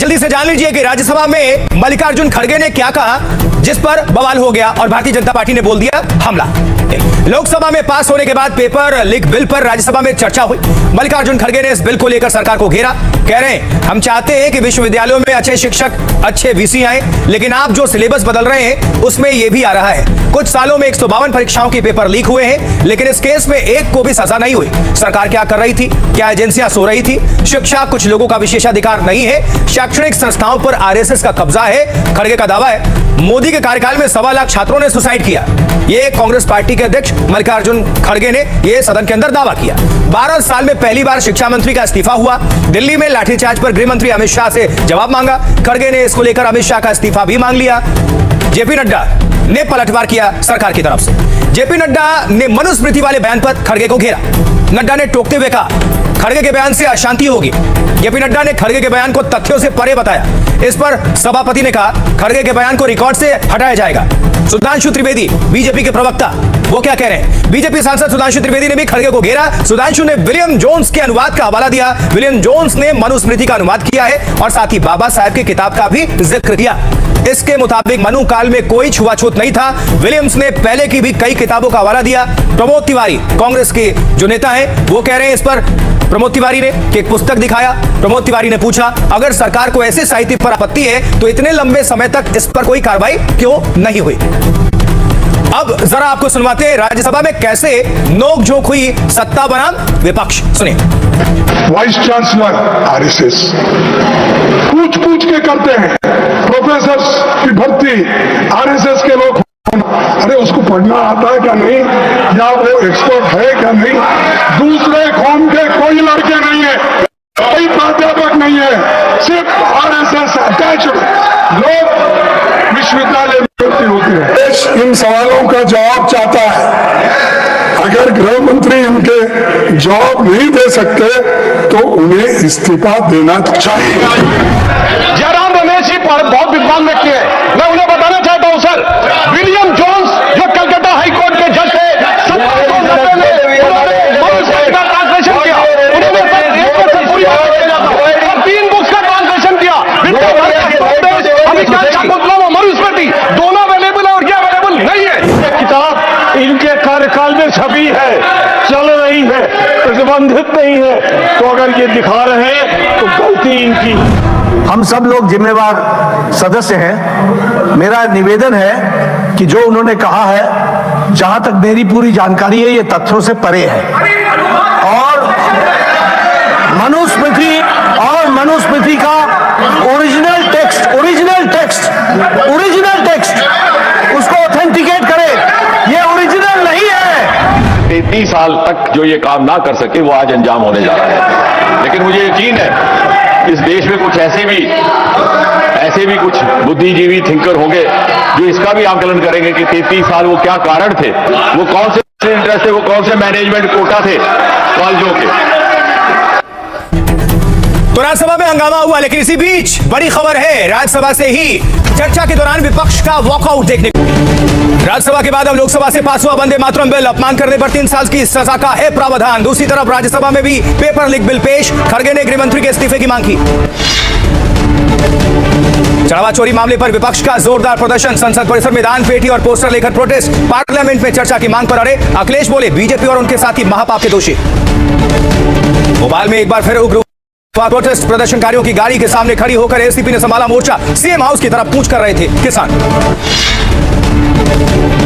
जल्दी से जान लीजिए कि राज्यसभा में मल्लिकार्जुन खड़गे ने क्या कहा, जिस पर बवाल हो गया और भारतीय जनता पार्टी ने बोल दिया हमला। लोकसभा में पास होने के बाद पेपर लीक बिल पर राज्यसभा में चर्चा हुई। मल्लिकार्जुन खड़गे ने इस बिल को लेकर सरकार को घेरा। कह रहे हैं हम चाहते हैं कि विश्वविद्यालयों में अच्छे शिक्षक, अच्छे वीसी आए, लेकिन आप जो सिलेबस बदल रहे हैं उसमें यह भी आ रहा है। कुछ सालों में 152 परीक्षाओं के पेपर लीक हुए हैं, लेकिन इस केस में एक को भी सजा नहीं हुई। सरकार क्या कर रही थी? क्या एजेंसियां सो रही थी? शिक्षा कुछ लोगों का विशेषाधिकार नहीं है, शैक्षणिक संस्थाओं पर आरएसएस का कब्जा है। खड़गे का दावा है मोदी के कार्यकाल में 1.25 लाख छात्रों ने सुसाइड किया। ये कांग्रेस पार्टी के अध्यक्ष मल्लिकार्जुन खड़गे ने यह सदन के अंदर दावा किया। 12 साल में पहली बार शिक्षा मंत्री का इस्तीफा हुआ। दिल्ली में लाठीचार्ज पर गृह मंत्री अमित शाह से जवाब मांगा। खड़गे ने इसको लेकर अमित शाह का इस्तीफा भी मांग लिया। जेपी नड्डा ने पलटवार किया सरकार की तरफ से। जेपी नड्डा ने मनुस्मृति वाले बयान पर खड़गे को घेरा। नड्डा ने टोकते हुए कहा खड़गे के बयान से अशांति होगी। जेपी नड्डा ने खड़गे के बयान को तथ्यों से परे बताया। इस पर सभापति ने कहा खड़गे के बयान को रिकॉर्ड से हटाया जाएगा। सुधांशु त्रिवेदी बीजेपी के प्रवक्ता, वो क्या कह रहे हैं? बीजेपी सांसद सुधांशु त्रिवेदी ने भी खड़गे को घेरा। सुधांशु ने विलियम जोन्स के अनुवाद का हवाला दिया। विलियम जोन्स ने मनुस्मृति का अनुवाद किया है और साथ ही बाबा साहब की किताब का भी जिक्र किया। इसके मुताबिक मनु काल में कोई छुआछूत नहीं था। विलियम्स ने पहले की भी कई किताबों का हवाला दिया। प्रमोद तिवारी कांग्रेस के जो नेता हैं वो कह रहे हैं इस पर प्रमोद तिवारी ने एक पुस्तक दिखाया। प्रमोद तिवारी ने पूछा अगर सरकार को ऐसे साहित्य पर आपत्ति है तो इतने लंबे समय तक इस पर कोई कार्रवाई क्यों नहीं हुई? अब जरा आपको सुनवाते हैं राज्यसभा में कैसे नोकझोंक हुई सत्ता बनाम विपक्ष। सुनिए। वाइस चांसलर आरएसएस पूछ के करते हैं। प्रोफेसर की भर्ती आरएसएस के लोग, अरे उसको पढ़ना आता है क्या नहीं, या वो एक्सपर्ट है क्या नहीं? दूसरे कौम के कोई लड़के नहीं है, कोई प्राध्यापक नहीं है, सिर्फ आरएसएस अटैच्ड लोग विश्वविद्यालय में भर्ती होते हैं। देश इन सवालों का जवाब चाहता है। अगर गृह मंत्री इनके जवाब नहीं दे सकते तो उन्हें इस्तीफा देना चाहिए। जयराम रमेश जी बहुत विद्वान व्यक्ति है, मैं उन्हें बताना चाहता हूं सर, विलियम जोन्स जो कलकत्ता हाईकोर्ट के जज थे, 1790 में उन्होंने मनुस्मृति का ट्रांसलेशन किया। उन्होंने सर एक वर्ष पूरी और 3 बुक्स का ट्रांसलेशन किया। मनुस्मृति दोनों अवेलेबल है और ये अवेलेबल नहीं है। किताब इनके कार्यकाल में छपी है, चल रही है, प्रतिबंधित नहीं है, तो अगर ये दिखा रहे हैं तो गलती इनकी। हम सब लोग जिम्मेवार सदस्य हैं। मेरा निवेदन है कि जो उन्होंने कहा है, जहां तक मेरी पूरी जानकारी है, ये तथ्यों से परे है और मनुस्मृति का ओरिजिनल टेक्स्ट उसको ऑथेंटिकेट करे, ये ओरिजिनल नहीं है। 33 साल तक जो ये काम ना कर सके वो आज अंजाम होने जा रहा है। लेकिन मुझे यकीन है इस देश में कुछ ऐसे भी कुछ बुद्धिजीवी थिंकर होंगे जो इसका भी आकलन करेंगे कि 33 साल वो क्या कारण थे, वो कौन से इंटरेस्ट थे, वो कौन से मैनेजमेंट कोटा थे कॉलेजों के। तो राज्यसभा में हंगामा हुआ, लेकिन इसी बीच बड़ी खबर है राज्यसभा से ही चर्चा के दौरान विपक्ष का वॉकआउट देखने को। राज्यसभा के बाद अब लोकसभा से पास हुआ वंदे मातरम बिल, अपमान करने पर 3 साल की सजा का है प्रावधान। दूसरी तरफ राज्यसभा में भी पेपर लीक बिल पेश। खड़गे ने गृह मंत्री के इस्तीफे की मांग की। चढ़ावा चोरी मामले पर विपक्ष का जोरदार प्रदर्शन। संसद परिसर में दान पेटी और पोस्टर लेकर प्रोटेस्ट। पार्लियामेंट में चर्चा की मांग पर अड़े अखिलेश बोले बीजेपी और उनके साथी महापाप के दोषी। भोपाल में एक बार फिर उग्र प्रोटेस्ट। प्रदर्शनकारियों की गाड़ी के सामने खड़ी होकर एसीपी ने संभाला मोर्चा। सीएम हाउस की तरफ कूच कर रहे थे किसान।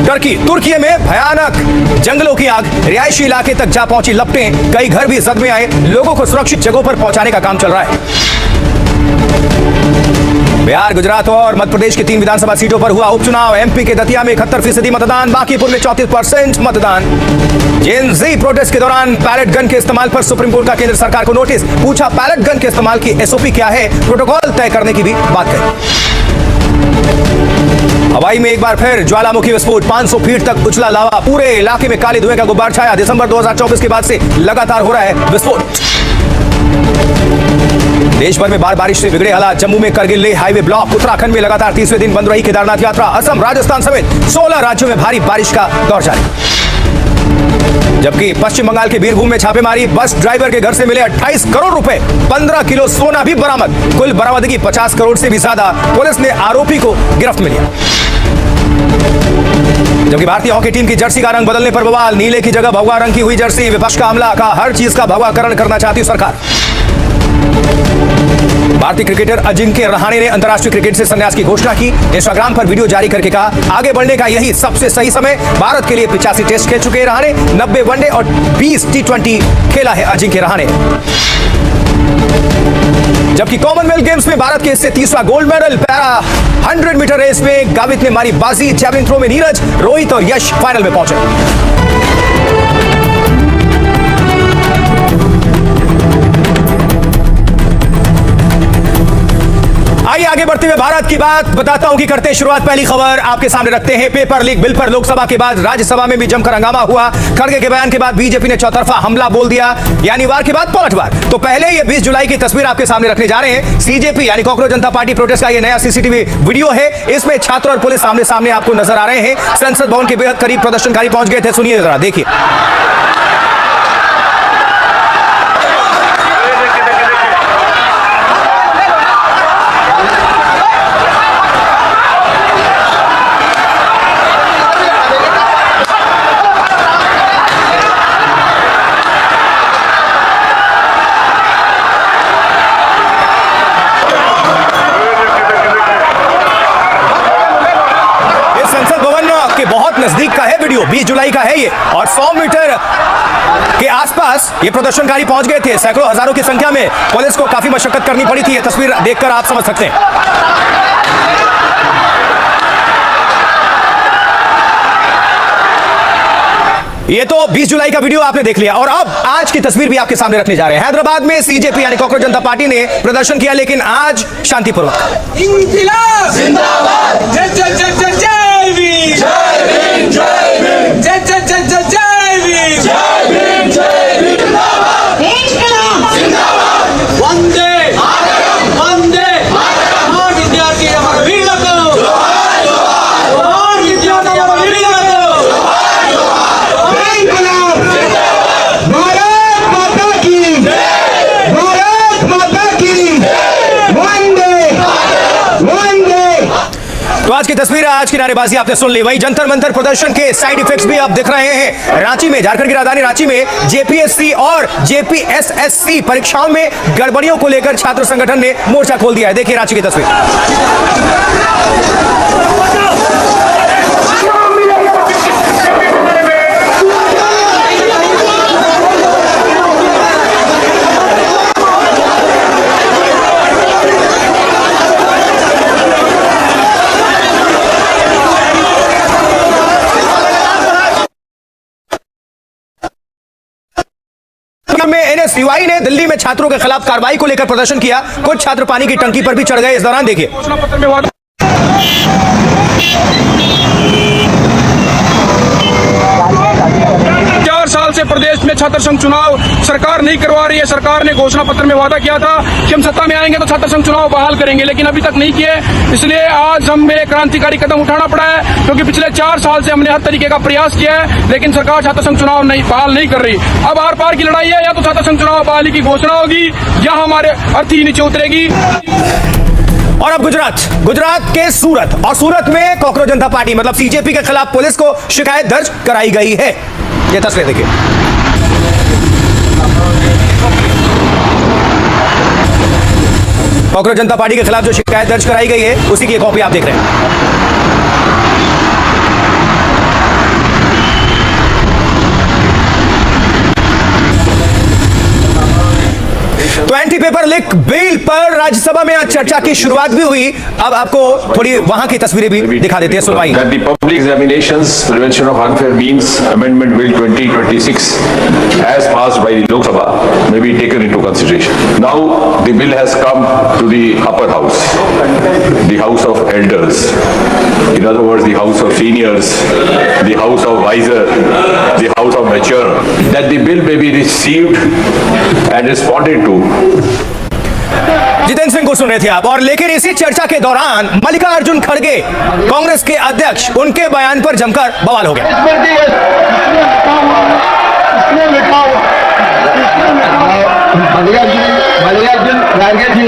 तुर्की में भयानक जंगलों की आग रिहायशी इलाके तक जा पहुंची लपटें। कई घर भी जद में आए। लोगों को सुरक्षित जगहों पर पहुंचाने का काम चल रहा है। बिहार, गुजरात और मध्य प्रदेश की 3 विधानसभा सीटों पर हुआ उपचुनाव। एमपी के दतिया में 71% मतदान, बांकीपुर में 34% मतदान। जेन जी प्रोटेस्ट के दौरान पैलेट गन के इस्तेमाल पर सुप्रीम कोर्ट का केंद्र सरकार को नोटिस। पूछा पैलेट गन के इस्तेमाल की एसओपी क्या है, प्रोटोकॉल तय करने की भी बात कही। हवाई में एक बार फिर ज्वालामुखी विस्फोट। 500 फीट तक उछला लावा। पूरे इलाके में काले धुएं का गुब्बार छाया। दिसंबर 2024 के बाद से लगातार हो रहा है विस्फोट। देश भर में बारिश से बिगड़े हालात। जम्मू में करगिल लेह हाईवे ब्लॉक। उत्तराखंड में लगातार 30वें दिन बंद रही केदारनाथ यात्रा। असम, राजस्थान समेत 16 राज्यों में भारी बारिश का दौर जारी। जबकि पश्चिम बंगाल के बीरभूम में छापेमारी, बस ड्राइवर के घर से मिले 28 करोड़ रुपए, 15 किलो सोना भी बरामद। कुल बरामदगी 50 करोड़ से भी ज्यादा। पुलिस ने आरोपी को गिरफ्त में लिया। जबकि भारतीय हॉकी टीम की जर्सी का रंग बदलने पर बवाल, नीले की जगह भगवा रंग की हुई जर्सी। विपक्ष का हमला, कहा हर चीज का भगवाकरण करना चाहती सरकार। भारतीय क्रिकेटर अजिंक्य रहाणे ने अंतर्राष्ट्रीय क्रिकेट से संन्यास की घोषणा की। इंस्टाग्राम पर वीडियो जारी करके कहा आगे बढ़ने का यही सबसे सही समय। भारत के लिए 85 टेस्ट खेल चुके हैं रहाणे, 90 वनडे और 20 T20 खेला है अजिंक्य रहाणे। जबकि कॉमनवेल्थ गेम्स में भारत के इससे तीसरा gold medal. Para 100 metre race में गावित ने मारी बाजी। जैवलिन थ्रो में नीरज, रोहित और यश फाइनल में पहुंचे। आइए आगे बढ़ते हुए भारत की बात बताता हूं कि करते शुरुआत। पहली खबर आपके सामने रखते हैं। पेपर लीक बिल पर लोकसभा के बाद राज्यसभा में भी जमकर हंगामा हुआ। खड़गे के बयान के बाद बीजेपी ने चौतरफा हमला बोल दिया, यानी वार के बाद पलटवार। तो पहले ये 20 जुलाई की तस्वीर आपके सामने रखने जा रहे हैं। सीजेपी यानी कॉकरोच जनता पार्टी प्रोटेस्ट का ये नया सीसीटीवी वीडियो है। इसमें छात्र और पुलिस सामने सामने आपको नजर आ रहे हैं। संसद भवन के बेहद करीब प्रदर्शनकारी पहुंच गए थे। सुनिए जरा, देखिए। नजदीक का है वीडियो, 20 जुलाई का है ये, और 100 मीटर के आसपास ये प्रदर्शनकारी पहुंच गए थे। सैकड़ों हजारों की संख्या में पुलिस को काफी मशक्कत करनी पड़ी थी। ये तस्वीर देखकर आप समझ सकते हैं। ये तो 20 जुलाई का वीडियो आपने देख लिया, और अब आज की तस्वीर भी आपके सामने रखने जा रहे हैं। हैदराबाद में सीजेपी यानी कॉकरोच जनता पार्टी ने प्रदर्शन किया, लेकिन आज शांतिपूर्वक। इंकिलाब जिंदाबाद, जय जय जय जय जय वीर, जय भीम जय भीम, जय जय जय जय जय वीर, जय भीम जय भीम, जिंदाबाद इंकिलाब जिंदाबाद, वंदे मातरम, वंदे मातरम। महान विद्यार्थी अमर वीर को जोहार जोहार, महान विद्यार्थी अमर वीर को जोहार जोहार। इंकिलाब जिंदाबाद, भारत माता की जय, भारत माता की जय, वंदे वंदे। तो आज की तस्वीर, आज की नारेबाजी आपने सुन ली। वहीं जंतर मंतर प्रदर्शन के साइड इफेक्ट्स भी आप दिख रहे हैं। रांची में, झारखंड की राजधानी रांची में जेपीएससी और जेपीएसएससी परीक्षाओं में गड़बड़ियों को लेकर छात्र संगठन ने मोर्चा खोल दिया है। देखिए रांची की तस्वीर। में एनएसयूआई ने दिल्ली में छात्रों के खिलाफ कार्रवाई को लेकर प्रदर्शन किया। कुछ छात्र पानी की टंकी पर भी चढ़ गए। इस दौरान देखिए। 4 साल से प्रदेश में छात्र संघ चुनाव सरकार नहीं करवा रही है। सरकार ने घोषणा पत्र में वादा किया था कि हम सत्ता में आएंगे तो छात्र संघ चुनाव बहाल करेंगे, लेकिन अभी तक नहीं किए। इसलिए आज हमें क्रांतिकारी कदम उठाना पड़ा है, क्योंकि पिछले 4 साल से हमने हर तरीके का प्रयास किया है, लेकिन सरकार छात्र संघ चुनाव नहीं बहाल नहीं कर रही। अब आर पार की लड़ाई है, या तो छात्र संघ चुनाव बहाली की घोषणा होगी या हमारे अर्थी नीचे उतरेगी। और अब गुजरात के सूरत, और सूरत में कॉकरोच जनता पार्टी मतलब सीजेपी के खिलाफ पुलिस को शिकायत दर्ज कराई गई है। ये तस्वीर देखिए। कॉकरोच जनता पार्टी के खिलाफ जो शिकायत दर्ज कराई गई है उसी की कॉपी आप देख रहे हैं। तो एंटी पेपर लीक बिल पर राज्यसभा में आज चर्चा की शुरुआत भी हुई। अब आपको थोड़ी वहां की तस्वीरें भी दिखा देते हैं। सुनवाई। That the Public Examinations Prevention of Unfair Means Amendment Bill 2026 as passed by the Lok Sabha may be taken into consideration. Now the bill has come to the upper house, the House of Elders. In other words, the House of Seniors, the House of Wiser, the House of Mature. That the bill may be received and responded to. Jitendra Singh को सुन रहे थे आप। और लेकिन इसी चर्चा के दौरान मल्लिकार्जुन खड़गे कांग्रेस के अध्यक्ष, उनके बयान पर जमकर बवाल हो गया। मल्लिकार्जुन खड़गे जी